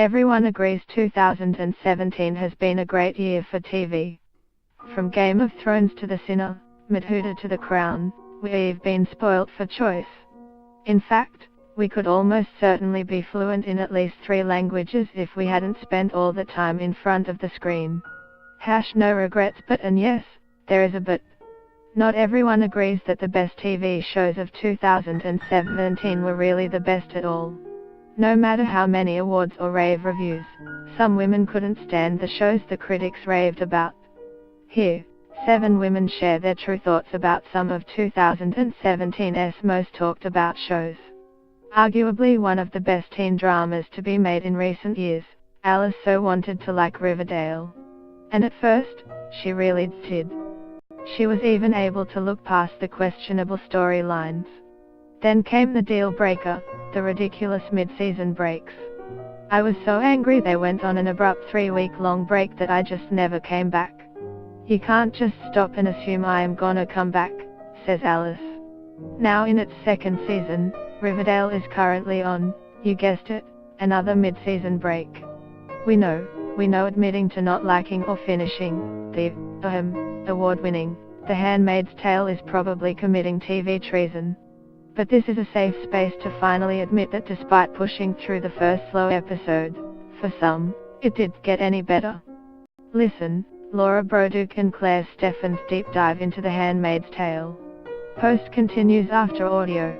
Everyone agrees 2017 has been a great year for TV. From Game of Thrones to The Sinner, Madhuda to The Crown, we've been spoilt for choice. In fact, we could almost certainly be fluent in at least 3 languages if we hadn't spent all the time in front of the screen. No regrets, but and yes, there is a but. Not everyone agrees that the best TV shows of 2017 were really the best at all. No matter how many awards or rave reviews, some women couldn't stand the shows the critics raved about. Here, 7 women share their true thoughts about some of 2017's most talked about shows. Arguably one of the best teen dramas to be made in recent years, Alice so wanted to like Riverdale. And at first, she really did. She was even able to look past the questionable storylines. Then came the deal breaker, the ridiculous mid-season breaks. I was so angry they went on an abrupt 3-week-long break that I just never came back. You can't just stop and assume I am gonna come back, says Alice. Now in its 2nd season, Riverdale is currently on, you guessed it, another mid-season break. We know admitting to not liking or finishing the award-winning The Handmaid's Tale is probably committing TV treason. But this is a safe space to finally admit that despite pushing through the first slow episode, for some, it didn't get any better. Listen, Laura Broduke and Claire Steffens deep dive into The Handmaid's Tale. Post continues after audio.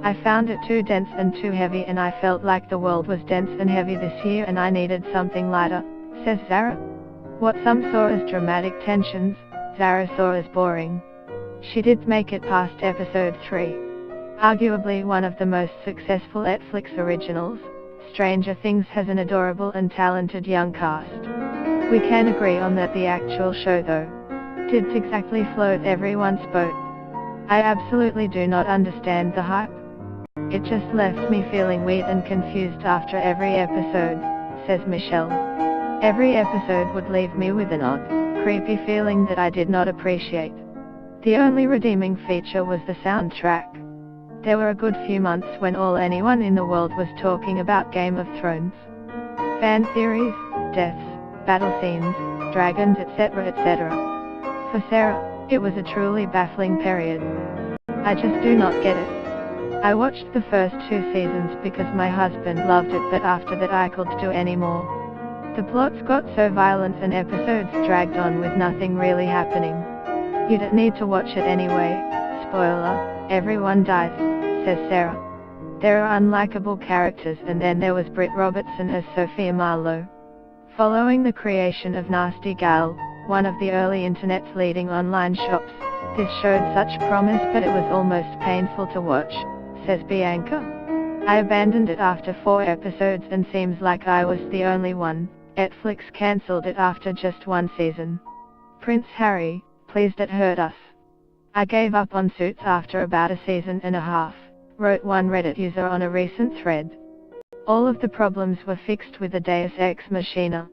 I found it too dense and too heavy, and I felt like the world was dense and heavy this year and I needed something lighter, says Zara. What some saw as dramatic tensions, Zara saw as boring. She did make it past episode 3. Arguably one of the most successful Netflix originals, Stranger Things has an adorable and talented young cast. We can agree on that. The actual show though, didn't exactly float everyone's boat. I absolutely do not understand the hype. It just left me feeling weird and confused after every episode, says Michelle. Every episode would leave me with an odd, creepy feeling that I did not appreciate. The only redeeming feature was the soundtrack. There were a good few months when all anyone in the world was talking about Game of Thrones. Fan theories, deaths, battle scenes, dragons, etc. etc. For Sarah, it was a truly baffling period. I just do not get it. I watched the first 2 seasons because my husband loved it, but after that I couldn't do any more. The plots got so violent and episodes dragged on with nothing really happening. You don't need to watch it anyway. Spoiler, everyone dies, says Sarah. There are unlikable characters, and then there was Britt Robertson as Sophia Marlowe. Following the creation of Nasty Gal, one of the early internet's leading online shops, this showed such promise, but it was almost painful to watch, says Bianca. I abandoned it after 4 episodes and seems like I was the only one. Netflix cancelled it after just 1 season. Prince Harry, pleased it hurt us. I gave up on Suits after about a season and a half, wrote one Reddit user on a recent thread. All of the problems were fixed with a Deus Ex Machina.